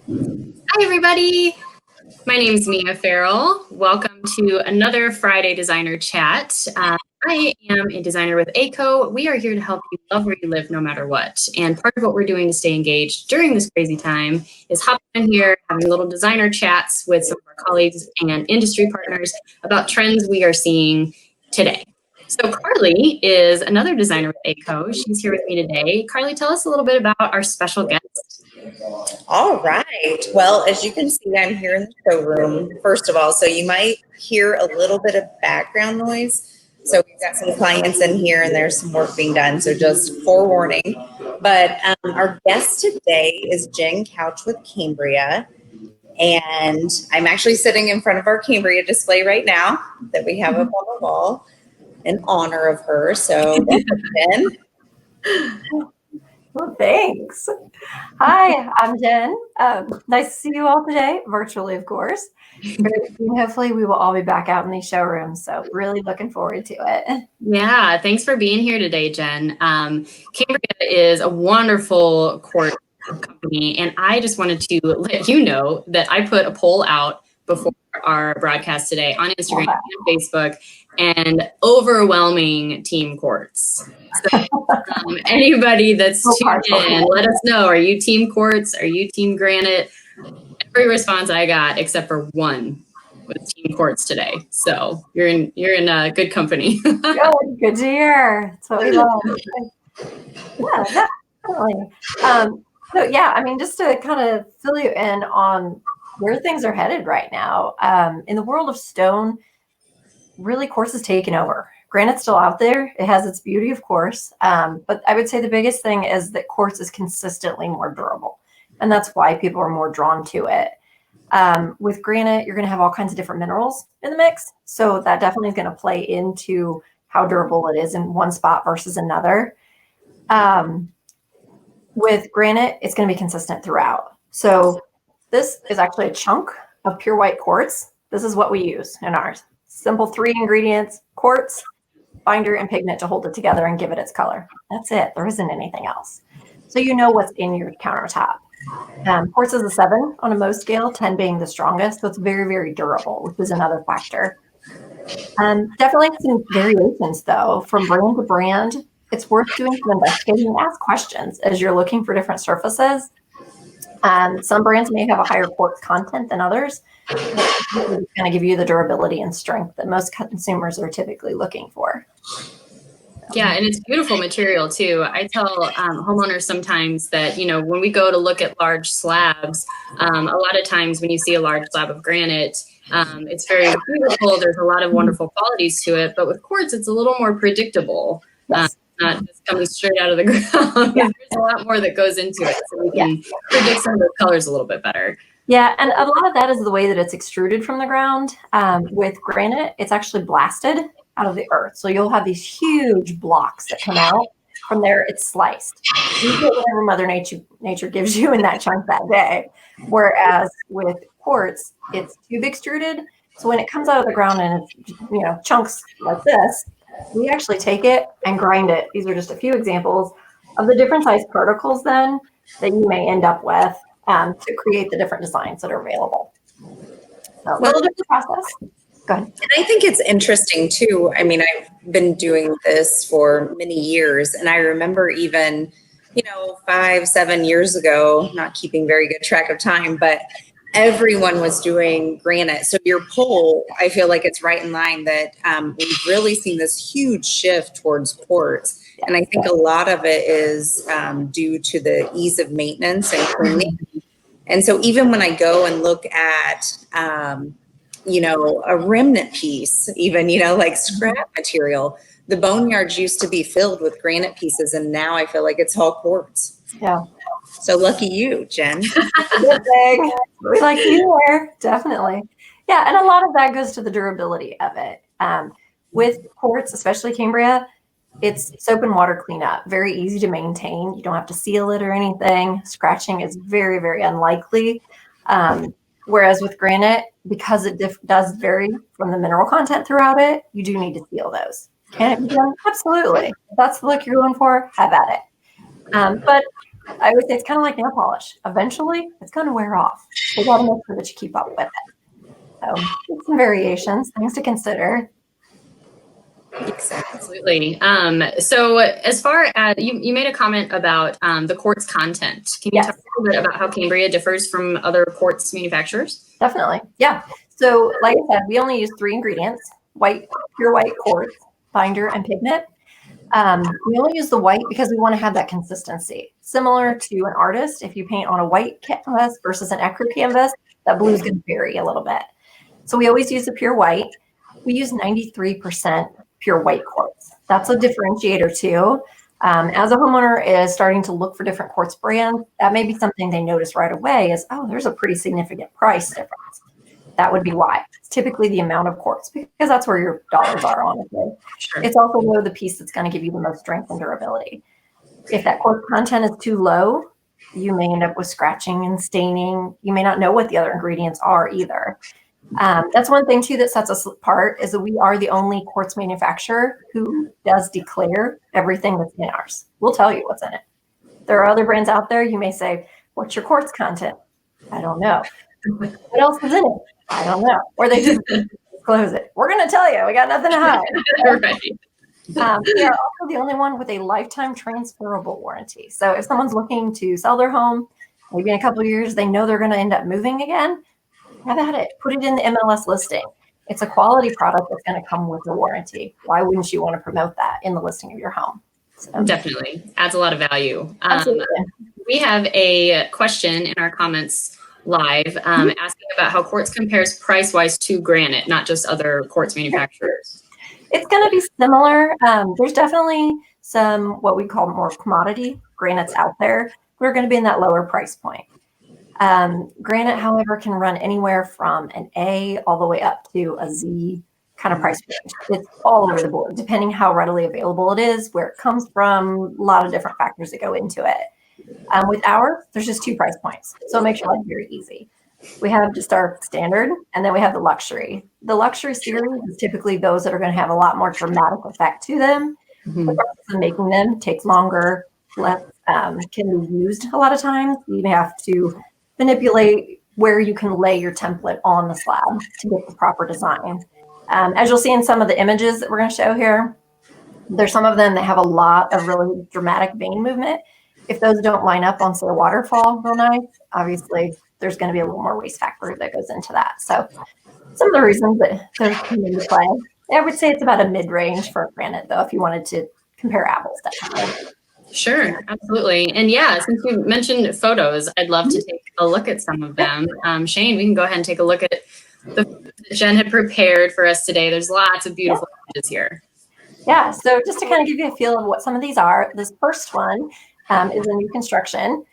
Hi, everybody. My name is Mia Farrell. Welcome to another Friday Designer Chat. I am a designer with ACO. We are here to help you love where you live no matter what. And part of what we're doing to stay engaged during this crazy time is hopping in here, having little designer chats with some of our colleagues and industry partners about trends we are seeing today. So Carly is another designer with ACO. She's here with me today. Carly, tell us a little bit about our special guest. All right. Well, as you can see, I'm here in the showroom, first of all, so you might hear a little bit of background noise. So we've got some clients in here and there's some work being done, so just forewarning. But our guest today is Jen Couch with Cambria. And I'm actually sitting in front of our Cambria display right now that we have up on the wall in honor of her. So welcome, Jen. Well, thanks. Hi, I'm Jen. Nice to see you all today, virtually, of course. Hopefully, we will all be back out in these showrooms. So, really looking forward to it. Yeah, thanks for being here today, Jen. Cambria is a wonderful quartz company, and I just wanted to let you know that I put a poll out before our broadcast today on Instagram and Facebook, and overwhelming Team Quartz. So, anybody that's tuned in, let us know. Are you Team Quartz? Are you Team Granite? Every response I got, except for one, was Team Quartz today. So you're in good company. Good to hear. That's what we love. Yeah, definitely. So yeah, I mean, just to kind of fill you in on where things are headed right now, in the world of stone, really quartz is taking over. Granite's still out there. It has its beauty, of course. But I would say the biggest thing is that quartz is consistently more durable. And that's why people are more drawn to it. With granite, you're going to have all kinds of different minerals in the mix. So that definitely is going to play into how durable it is in one spot versus another. With granite, it's going to be consistent throughout. So this is actually a chunk of pure white quartz. This is what we use in ours. Simple 3 ingredients: quartz, binder, and pigment to hold it together and give it its color. That's it. There isn't anything else. So you know what's in your countertop. Quartz is a 7 on a Mohs scale, 10 being the strongest. So it's very, very durable, which is another factor. Definitely some variations, though, from brand to brand. It's worth doing some investigating and ask questions as you're looking for different surfaces. Some brands may have a higher quartz content than others. It's going to give you the durability and strength that most consumers are typically looking for. Yeah, and it's beautiful material too. I tell homeowners sometimes that, when we go to look at large slabs, a lot of times when you see a large slab of granite, it's very beautiful. There's a lot of wonderful qualities to it. But with quartz, it's a little more predictable. Yes. Not just coming straight out of the ground. Yeah. There's a lot more that goes into it. So we can predict some of those colors a little bit better. Yeah, and a lot of that is the way that it's extruded from the ground. With granite, it's actually blasted out of the earth. So you'll have these huge blocks that come out. From there, it's sliced. You get whatever Mother Nature gives you in that chunk that day. Whereas with quartz, it's tube extruded. So when it comes out of the ground and it's chunks like this, we actually take it and grind it. These are just a few examples of the different size particles then that you may end up with to create the different designs that are available. So a little different process. Go ahead. And I think it's interesting too. I mean, I've been doing this for many years, and I remember even, 5-7 years ago, not keeping very good track of time, but everyone was doing granite. So your poll, I feel like it's right in line that we've really seen this huge shift towards quartz. And I think a lot of it is due to the ease of maintenance and cleaning. And so even when I go and look at, a remnant piece, even, like scrap material, the boneyards used to be filled with granite pieces. And now I feel like it's all quartz. Yeah. So lucky you, Jen. Good thing. We like you there, definitely. Yeah, and a lot of that goes to the durability of it. With quartz, especially Cambria, it's soap and water cleanup. Very easy to maintain. You don't have to seal it or anything. Scratching is very, very unlikely. Whereas with granite, because it does vary from the mineral content throughout it, you do need to seal those. Can it be done? Absolutely. If that's the look you're going for, have at it. But I would say it's kind of like nail polish. Eventually, it's going to wear off. So you got to make sure that you keep up with it. So some variations, things to consider. Absolutely. So as far as you made a comment about the quartz content, can you talk a little bit about how Cambria differs from other quartz manufacturers? Definitely. Yeah. So like I said, we only use 3 ingredients: pure white quartz, binder, and pigment. We only use the white because we want to have that consistency. Similar to an artist, if you paint on a white canvas versus an ecru canvas, that blue is going to vary a little bit. So we always use the pure white. We use 93% pure white quartz. That's a differentiator too. As a homeowner is starting to look for different quartz brands, that may be something they notice right away is, oh, there's a pretty significant price difference. That would be why. It's typically the amount of quartz because that's where your dollars are, honestly. Sure. It's also the piece that's going to give you the most strength and durability. If that quartz content is too low, you may end up with scratching and staining. You may not know what the other ingredients are either. That's one thing too that sets us apart is that we are the only quartz manufacturer who does declare everything that's in ours. We'll tell you what's in it. There are other brands out there. You may say, what's your quartz content? I don't know. What else is in it? I don't know. Or they just disclose it. We're going to tell you. We got nothing to hide. Right. We are also the only one with a lifetime transferable warranty. So if someone's looking to sell their home, maybe in a couple of years, they know they're going to end up moving again, have at it. Put it in the MLS listing. It's a quality product that's going to come with a warranty. Why wouldn't you want to promote that in the listing of your home? So, definitely adds a lot of value. Absolutely. We have a question in our comments live asking about how quartz compares price-wise to granite, not just other quartz manufacturers. It's going to be similar. There's definitely some what we call more commodity granites out there. We're going to be in that lower price point. Granite, however, can run anywhere from an A all the way up to a Z kind of price range. It's all over the board, depending how readily available it is, where it comes from, a lot of different factors that go into it. With ours, there's just 2 price points. So it makes your life very easy. We have just our standard, and then we have the luxury. The luxury series is typically those that are going to have a lot more dramatic effect to them. The process of making them takes longer, less can be used a lot of times. You have to manipulate where you can lay your template on the slab to get the proper design. As you'll see in some of the images that we're going to show here, there's some of them that have a lot of really dramatic vein movement. If those don't line up on, say, a waterfall real nice, obviously there's going to be a little more waste factor that goes into that. So some of the reasons that those come into play, I would say it's about a mid-range for granite, though, if you wanted to compare apples, definitely. Sure, absolutely. And yeah, since you mentioned photos, I'd love to take a look at some of them. Shane, we can go ahead and take a look at the that Jen had prepared for us today. There's lots of beautiful images here. Yeah, so just to kind of give you a feel of what some of these are, this first one is a new construction.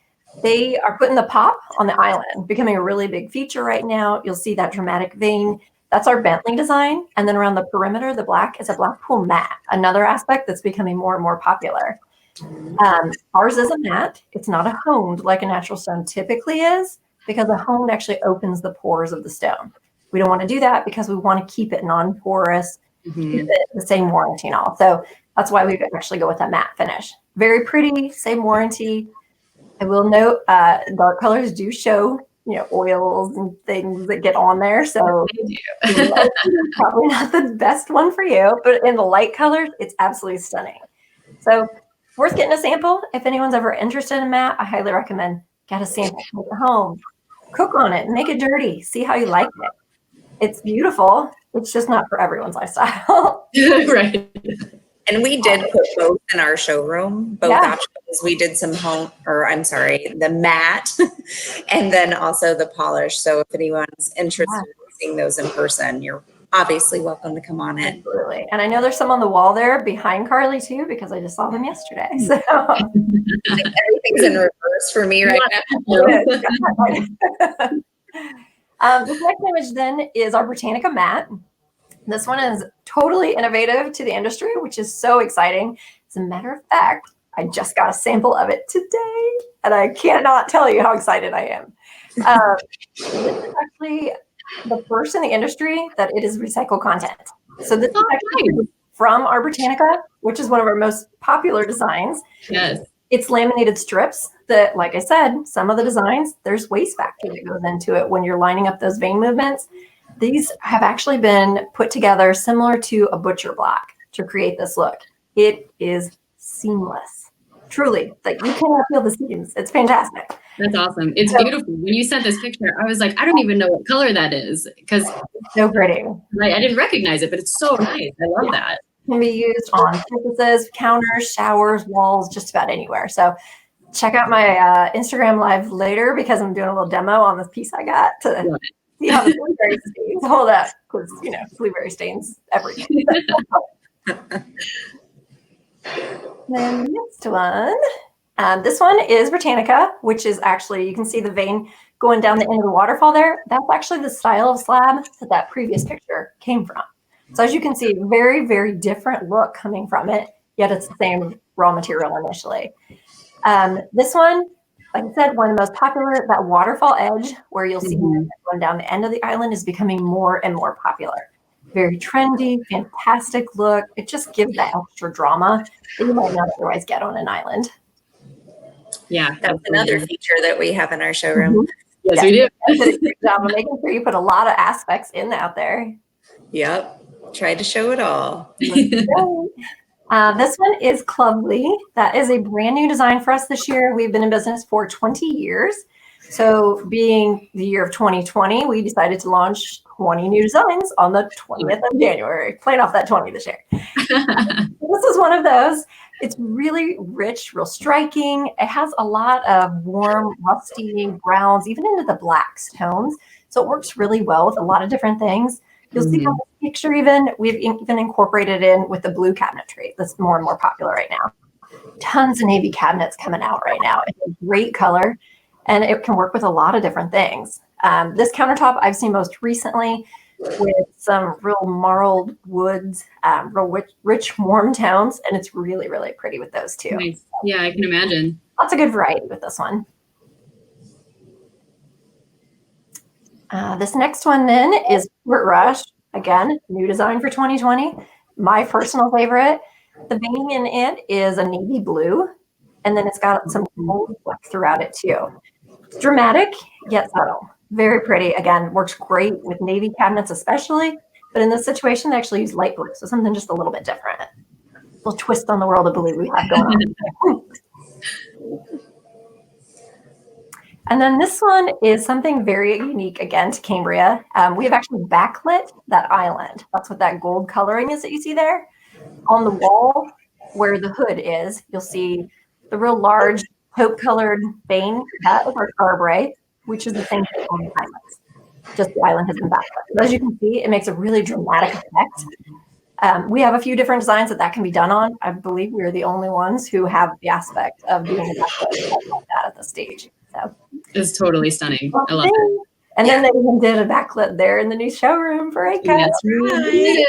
They are putting the pop on the island, becoming a really big feature right now. You'll see that dramatic vein. That's our Bentley design. And then around the perimeter, the black is a Blackpool mat, another aspect that's becoming more and more popular. Ours is a mat. It's not a honed like a natural stone typically is, because a honed actually opens the pores of the stone. We don't want to do that because we want to keep it non-porous, keep it the same warranty and all. So that's why we actually go with a matte finish. Very pretty, same warranty. I will note dark colors do show, oils and things that get on there. So probably not the best one for you, but in the light colors, it's absolutely stunning. So worth getting a sample. If anyone's ever interested in matte, I highly recommend get a sample, take it home, cook on it, make it dirty, see how you like it. It's beautiful. It's just not for everyone's lifestyle. Right. And we did put both in our showroom, both options. We did some the matte and then also the polish. So if anyone's interested in seeing those in person, you're obviously welcome to come on in. Absolutely. And I know there's some on the wall there behind Carly too, because I just saw them yesterday. So everything's in reverse for me right now. This next image then is our Britannica mat. This one is totally innovative to the industry, which is so exciting. As a matter of fact, I just got a sample of it today, and I cannot tell you how excited I am. This is actually the first in the industry that it is recycled content. So this is actually from our Britannica, which is one of our most popular designs. Yes. It's laminated strips that, like I said, some of the designs, there's waste factor that goes into it when you're lining up those vein movements. These have actually been put together similar to a butcher block to create this look. It is seamless. Truly, like you cannot feel the seams. It's fantastic. That's awesome. It's beautiful. When you sent this picture, I was like, I don't even know what color that is because so pretty. I didn't recognize it, but it's so nice. I love that. Can be used on surfaces, counters, showers, walls, just about anywhere. So check out my Instagram live later because I'm doing a little demo on this piece I got to see how the blueberry stains hold up because, you know, blueberry stains everything. Then the next one, this one is Britannica, which is actually, you can see the vein going down the end of the waterfall there. That's actually the style of slab that previous picture came from. So as you can see, very, very different look coming from it, yet it's the same raw material initially. This one, like I said, one of the most popular, that waterfall edge where you'll see going down the end of the island is becoming more and more popular. Very trendy, fantastic look. It just gives that extra drama that you might not otherwise get on an island. Yeah. That's another feature that we have in our showroom. Yes, we do. Good job of making sure you put a lot of aspects in out there. Yep. Tried to show it all. This one is Clubly. That is a brand new design for us this year. We've been in business for 20 years. So being the year of 2020, we decided to launch 20 new designs on the 20th of January, playing off that 20 this year. This is one of those. It's really rich, real striking. It has a lot of warm, rusty browns, even into the blacks tones. So it works really well with a lot of different things. You'll see on the picture even, we've even incorporated in with the blue cabinetry that's more and more popular right now. Tons of navy cabinets coming out right now. It's a great color, and it can work with a lot of different things. This countertop I've seen most recently with some real marled woods, real rich, warm tones, and it's really, really pretty with those too. Nice. Yeah, I can imagine. Lots of good variety with this one. This next one then is Port Rush. Again, new design for 2020. My personal favorite. The vein in it is a navy blue, and then it's got some gold flecks throughout it too. It's dramatic, yet subtle. Very pretty. Again, works great with navy cabinets especially, but in this situation, they actually use light blue, so something just a little bit different. A little twist on the world of blue we have going on. And then this one is something very unique, again, to Cambria. We have actually backlit that island. That's what that gold coloring is that you see there. On the wall where the hood is, you'll see the real large taupe-colored vein. That is our charbray, which is the same thing on the islands. Just the island has been backlit. But as you can see, it makes a really dramatic effect. We have a few different designs that can be done on. I believe we're the only ones who have the aspect of doing a backlit like that at the stage. So it's totally stunning. I love it. And then they even did a backlit there in the new showroom for ACO. That's right.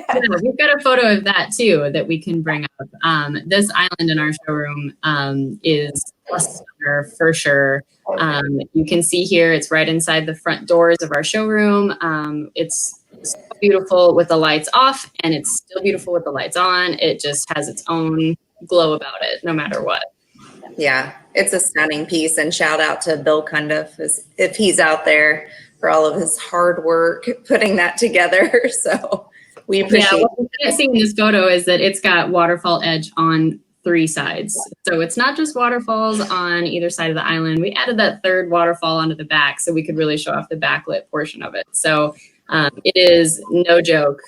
Yeah, we've got a photo of that too that we can bring up. This island in our showroom is a stunner for sure. You can see here it's right inside the front doors of our showroom. It's so beautiful with the lights off, and it's still beautiful with the lights on. It just has its own glow about it, no matter what. Yeah, it's a stunning piece, and shout out to Bill Cundiff if he's out there for all of his hard work putting that together. So we appreciate what you can't see in this photo is that it's got waterfall edge on 3 sides. So it's not just waterfalls on either side of the island. We added that third waterfall onto the back so we could really show off the backlit portion of it. So it is no joke.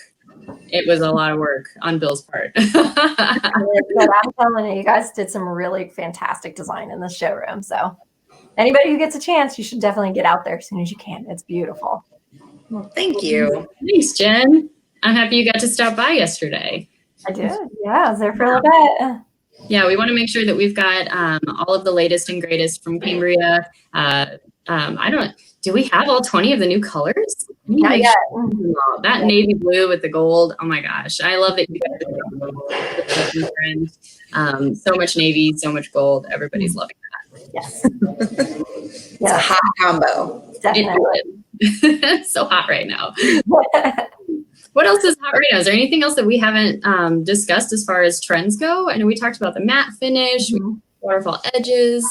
It was a lot of work on Bill's part. But I'm telling you, you guys did some really fantastic design in the showroom. So anybody who gets a chance, you should definitely get out there as soon as you can. It's beautiful. Well, thank you. Thanks, Jen. I'm happy you got to stop by yesterday. I did. Yeah, I was there for a little bit. Yeah, we want to make sure that we've got all of the latest and greatest from Cambria. Do we have all 20 of the new colors? Not yet. That navy blue with the gold. Oh my gosh. I love that you guys are trend. So much navy, so much gold. Everybody's loving that. Yes. It's a hot combo. Definitely. It's so hot right now. What else is hot right now? Is there anything else that we haven't discussed as far as trends go? I know we talked about the matte finish, waterfall edges.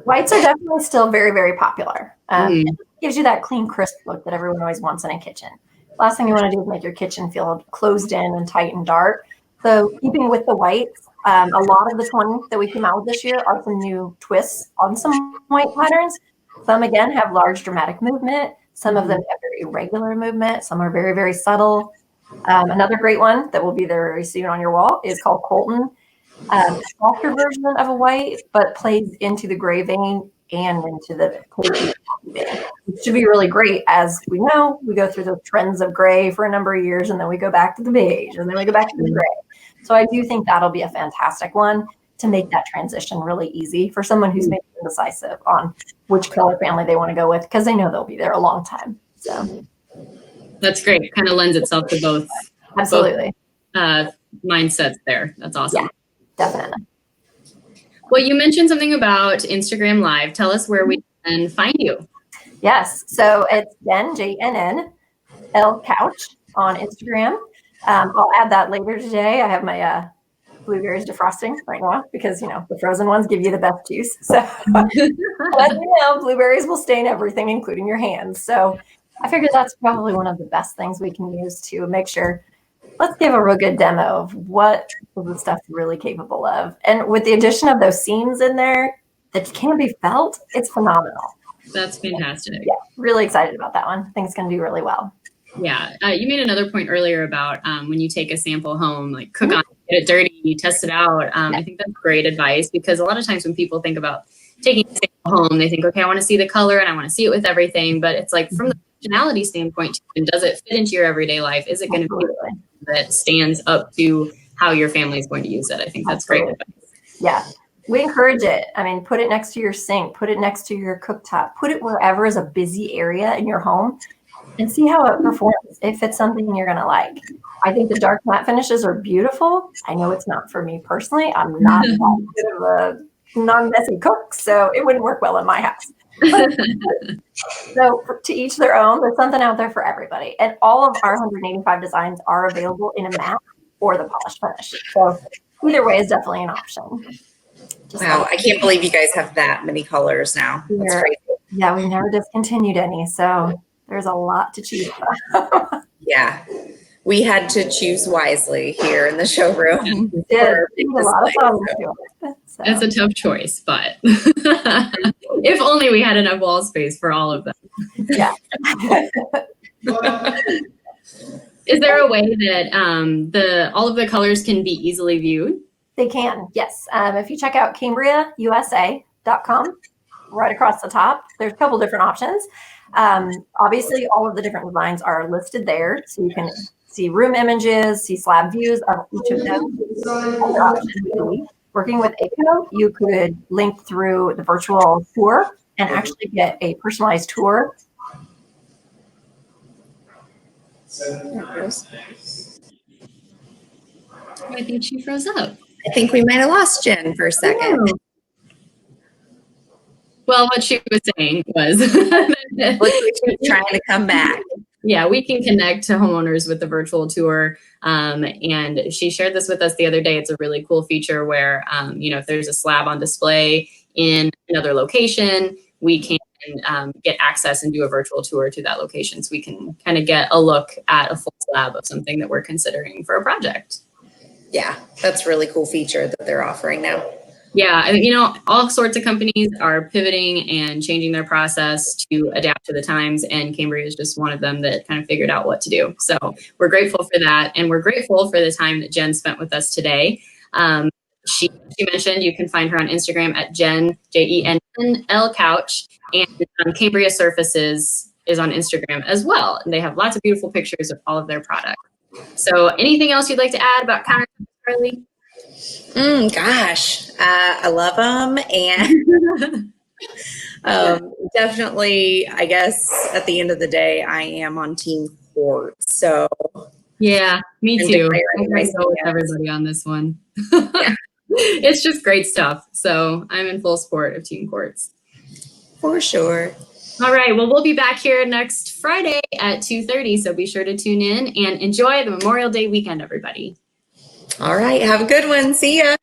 Whites are definitely still very, very popular. Mhm. It gives you that clean, crisp look that everyone always wants in a kitchen. Last thing you want to do is make your kitchen feel closed in and tight and dark. So keeping with the whites, a lot of the 20 that we came out with this year are some new twists on some white patterns. Some, again, have large dramatic movement. Some of them have very irregular movement. Some are very, very subtle. Another great one that will be there very soon on your wall is called Colton. Softer version of a white, but plays into the gray vein and into the vein, which should be really great. As we know, we go through the trends of gray for a number of years, and then we go back to the beige, and then we go back to the gray. So I do think that'll be a fantastic one to make that transition really easy for someone who's maybe indecisive on which color family they want to go with, because they know they'll be there a long time. So That's great. Kind of lends itself to both. Absolutely. Mindsets there. That's awesome. Yeah, definitely. Well, you mentioned something about Instagram Live. Tell us where we can find you. Yes. So it's Jen, JNN, Couch on Instagram. I'll add that later today. I have my blueberries defrosting right now because, the frozen ones give you the best juice. So as you know, blueberries will stain everything, including your hands. So I figured that's probably one of the best things we can use to make sure. Let's give a real good demo of what the stuff's really capable of. And with the addition of those seams in there that can be felt, it's phenomenal. That's fantastic. Yeah, really excited about that one. I think it's going to do really well. Yeah. You made another point earlier about when you take a sample home, like cook on it, get it dirty, test it out. I think that's great advice because a lot of times when people think about taking a sample home, they think, okay, I want to see the color and I want to see it with everything. But it's like from the functionality standpoint, does it fit into your everyday life? Is it going to be that stands up to how your family is going to use it? I think that's great advice. Yeah. We encourage it. I mean, put it next to your sink, put it next to your cooktop, put it wherever is a busy area in your home and see how it performs. If it's something you're going to like. I think the dark matte finishes are beautiful. I know it's not for me personally. I'm not that good of a non-messy cook, so it wouldn't work well in my house. So to each their own, there's something out there for everybody. And all of our 185 designs are available in a matte or the polished finish. So either way is definitely an option. Wow, I can't believe you guys have that many colors now. That's crazy. Yeah, we've never discontinued any, so there's a lot to choose from. Yeah, we had to choose wisely here in the showroom. It's a tough choice, but if only we had enough wall space for all of them. Yeah. Is there a way that all of the colors can be easily viewed? They can, yes. If you check out CambriaUSA.com, right across the top, there's a couple different options. Obviously, all of the different designs are listed there, so you can see room images, see slab views of each of them. Other options, working with ACO, you could link through the virtual tour and actually get a personalized tour. I think she froze up. I think we might have lost Jen for a second. Oh. Well, what she was saying was she's trying to come back. Yeah, we can connect to homeowners with the virtual tour. And she shared this with us the other day. It's a really cool feature where, if there's a slab on display in another location, we can get access and do a virtual tour to that location. So we can kind of get a look at a full slab of something that we're considering for a project. Yeah, that's a really cool feature that they're offering now. Yeah, all sorts of companies are pivoting and changing their process to adapt to the times, and Cambria is just one of them that kind of figured out what to do. So we're grateful for that, and we're grateful for the time that Jen spent with us today. She mentioned you can find her on Instagram at Jen, JENNL Couch, and Cambria Surfaces is on Instagram as well, and they have lots of beautiful pictures of all of their products. So anything else you'd like to add about countertops, Carly? Gosh, I love them, and definitely, I guess at the end of the day, I am on Team Quartz. So yeah, me too. I'm going to go with everybody on this one. Yeah. It's just great stuff. So I'm in full support of Team Quartz. For sure. All right. Well, we'll be back here next Friday at 2:30. So be sure to tune in and enjoy the Memorial Day weekend, everybody. All right. Have a good one. See ya.